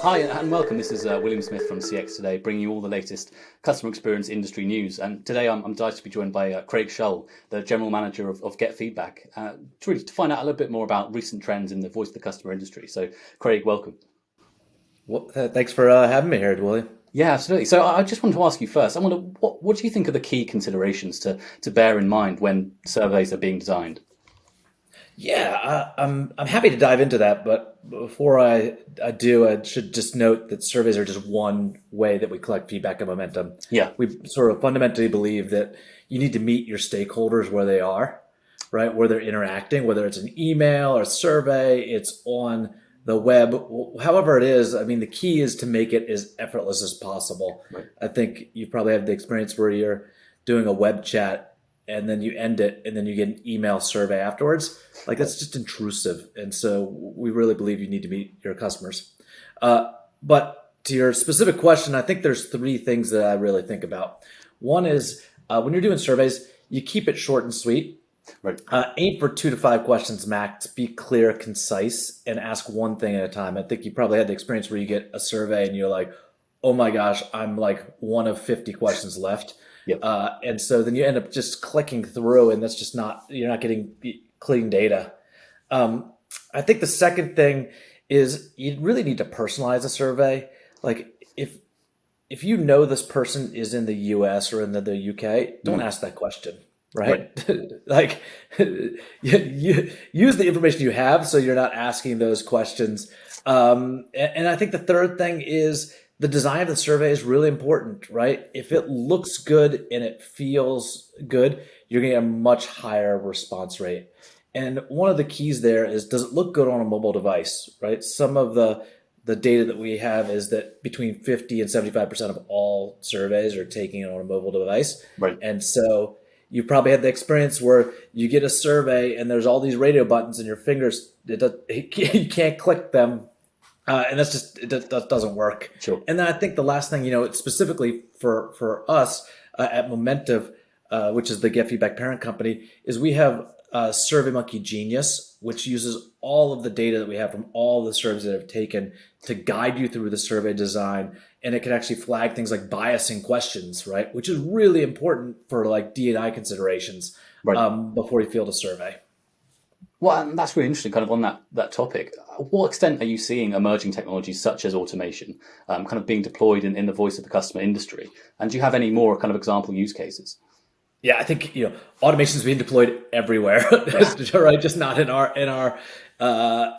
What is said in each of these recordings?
Hi and welcome. This is William Smith from CX Today, bringing you all the latest customer experience industry news. And today I'm delighted to be joined by Craig Schull, the General Manager of GetFeedback, to find out a little bit more about recent trends in the voice of the customer industry. So, Craig, welcome. Well, thanks for having me here, Willie. Yeah, absolutely. So I just wanted to ask you first. I wonder what do you think are the key considerations to bear in mind when surveys are being designed? Yeah, I'm happy to dive into that, but before I do, I should just note that surveys are just one way that we collect feedback and momentum. Yeah, We sort of fundamentally believe that you need to meet your stakeholders where they are, right? Where they're interacting, whether it's an email or a survey, it's on the web, however it is. I mean, the key is to make it as effortless as possible. right. I think you probably have the experience where you're doing a web chat and then you end it and then you get an email survey afterwards. Like that's just intrusive. And so we really believe you need to meet your customers. Uh, but to your specific question, I think there's three things that I really think about. One is when you're doing surveys, you keep it short and sweet. Right. Aim for 2 to 5 questions max. Be clear, concise, and ask one thing at a time. I think you probably had the experience where you get a survey and you're like, "Oh my gosh, I'm like one of 50 questions left," Yep. and so then you end up just clicking through, and that's just not you're not getting clean data. Um, I think the second thing is you really need to personalize a survey. Like if you know this person is in the US or in the UK, don't Mhm. ask that question, Right. right? Like you use the information you have so you're not asking those questions. And I think the third thing is the design of the survey is really important, right? If it looks good and it feels good, you're going to get a much higher response rate. And one of the keys there is, does it look good on a mobile device, right? Some of the data that we have is that between 50 and 75% of all surveys are taking it on a mobile device. Right. And so you probably had the experience where you get a survey and there's all these radio buttons and your fingers, you can't click them. And that's just, that doesn't work. Sure. And then I think the last thing, specifically for us at Momentive, which is the Get Feedback parent company, is we have SurveyMonkey Genius, which uses all of the data that we have from all the surveys that have taken to guide you through the survey design. And it can actually flag things like biasing questions, right? Which is really important for like D&I considerations Right. before you field a survey. Well, and that's really interesting, kind of on that topic. What extent are you seeing emerging technologies such as automation kind of being deployed in the voice of the customer industry? And do you have any more kind of example use cases? Yeah, I think automation is being deployed everywhere, Yeah. right? Just not in our uh,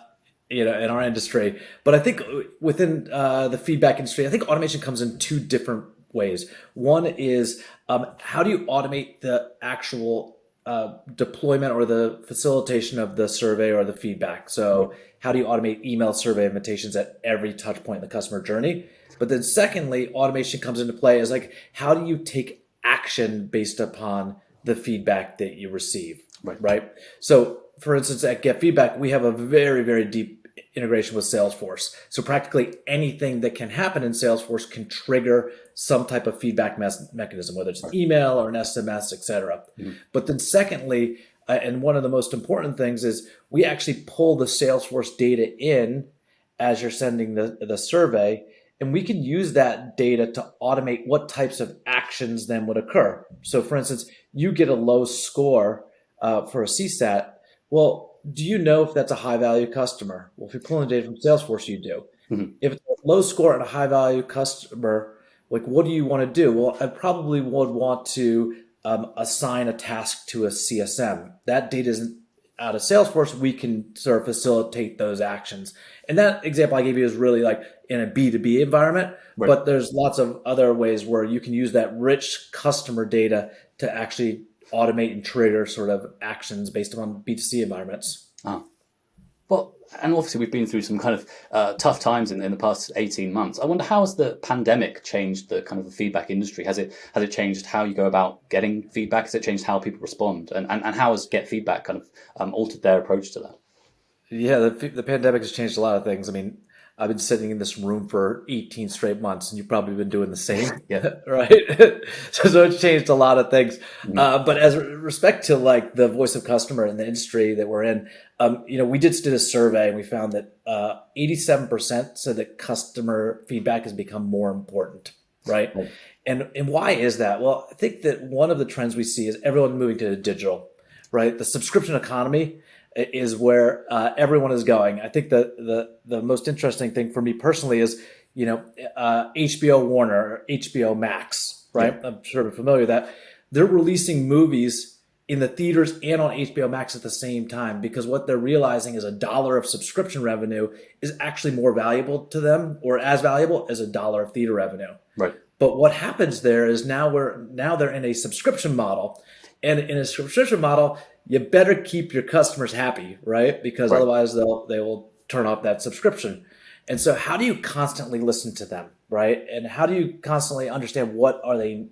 in our industry. But I think within the feedback industry, I think automation comes in two different ways. One is how do you automate the actual deployment or the facilitation of the survey or the feedback? Right. So how do you automate email survey invitations at every touch point in the customer journey? But then secondly, automation comes into play as like, how do you take action based upon the feedback that you receive, Right. right? So for instance, at Get Feedback, we have a very, very deep integration with Salesforce. So practically anything that can happen in Salesforce can trigger some type of feedback mechanism, whether it's an Right. email or an SMS, et cetera. Mhm. But then secondly, and one of the most important things is we actually pull the Salesforce data in as you're sending the survey, and we can use that data to automate what types of actions then would occur. So for instance, you get a low score for a CSAT. Well, do you know if that's a high value customer? Well, if you're pulling data from Salesforce, you do. Mhm. If it's a low score and a high value customer, like what do you want to do? Well, I probably would want to assign a task to a CSM. That data isn't out of Salesforce. We can sort of facilitate those actions. And that example I gave you is really like in a B2B environment, Right. but there's lots of other ways where you can use that rich customer data to actually automate and trigger sort of actions based on B2C environments. Ah. Well, and obviously we've been through some kind of tough times in the past 18 months. I wonder how has the pandemic changed the kind of the feedback industry? Has it changed how you go about getting feedback? Has it changed how people respond? And how has Get Feedback kind of altered their approach to that? Yeah, the pandemic has changed a lot of things. I mean, I've been sitting in this room for 18 straight months, and you've probably been doing the same, Yeah. right? So it's changed a lot of things. Mhm. But as respect to like the voice of customer in the industry that we're in, we just did a survey and we found that 87% said that customer feedback has become more important, right? Right. And why is that? Well, I think that one of the trends we see is everyone moving to digital, right? The subscription economy is where everyone is going. I think the most interesting thing for me personally is HBO Warner or HBO Max, Yeah. right? I'm sure you're familiar with that. They're releasing movies in the theaters and on HBO Max at the same time because what they're realizing is $1 of subscription revenue is actually more valuable to them or as valuable as $1 of theater revenue. Right. But what happens there is now they're in a subscription model, and in a subscription model, you better keep your customers happy, right? Because Right. otherwise they will turn off that subscription. And so, how do you constantly listen to them, right? And how do you constantly understand what are they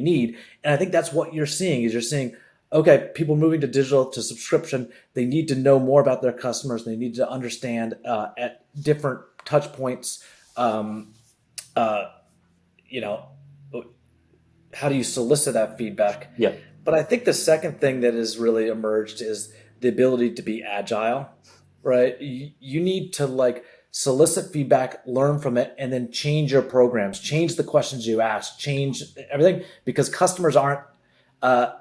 need? And I think that's what you're seeing is you're seeing, okay, people moving to digital to subscription. They need to know more about their customers. They need to understand at different touch points. Uh, you know, how do you solicit that feedback? Yeah. But I think the second thing that has really emerged is the ability to be agile, right? You need to like solicit feedback, learn from it, and then change your programs, change the questions you ask, change everything because customers aren't, uh,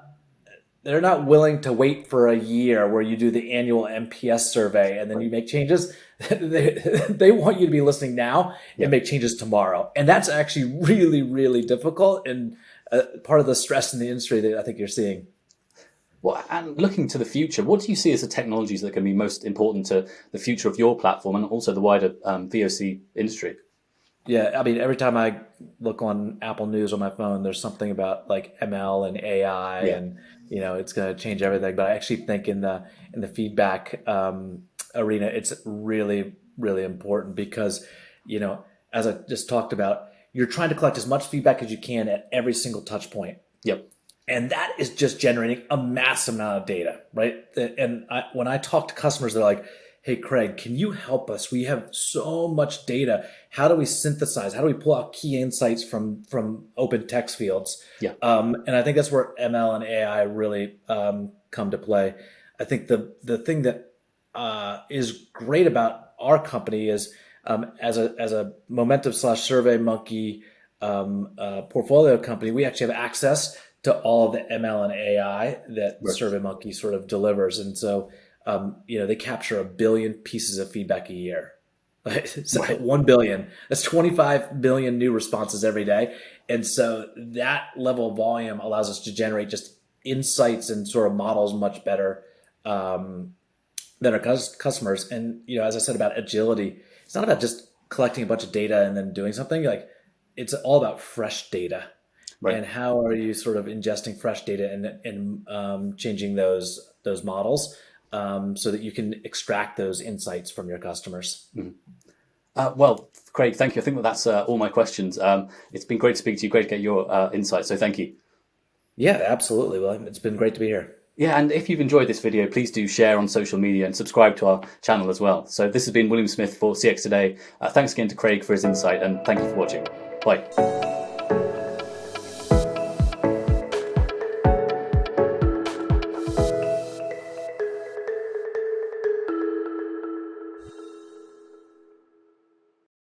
they're not willing to wait for a year where you do the annual NPS survey and then Right. you make changes. They want you to be listening now Yeah. and make changes tomorrow. And that's actually really, really difficult and part of the stress in the industry that I think you're seeing. Well, and looking to the future, what do you see as the technologies that can be most important to the future of your platform and also the wider VOC industry? Yeah, I mean, every time I look on Apple News on my phone, there's something about like ML and AI, Yeah. and it's going to change everything. But I actually think in the feedback arena, it's really really important because as I just talked about, you're trying to collect as much feedback as you can at every single touch point. Yep. And that is just generating a massive amount of data, right? And when I talk to customers, they're like, hey, Craig, can you help us? We have so much data. How do we synthesize? How do we pull out key insights from open text fields? Yeah. And I think that's where ML and AI really come to play. I think the thing that is great about our company is as a Momentive / Survey Monkey portfolio company, we actually have access to all of the ML and AI that Right. SurveyMonkey sort of delivers. And so, they capture 1 billion pieces of feedback a year. Right? So Right. 1 billion. That's 25 billion new responses every day. And so that level of volume allows us to generate just insights and sort of models much better than our customers. And, as I said about agility, it's not about just collecting a bunch of data and then doing something. Like, it's all about fresh data Right. and how are you sort of ingesting fresh data and changing those models so that you can extract those insights from your customers. Well, Craig, thank you. I think that's all my questions. It's been great to speak to you. Great to get your insights. So thank you. Yeah, absolutely. Well, it's been great to be here. Yeah, and if you've enjoyed this video, please do share on social media and subscribe to our channel as well. So this has been William Smith for CX Today. Thanks again to Craig for his insight and thank you for watching. Bye.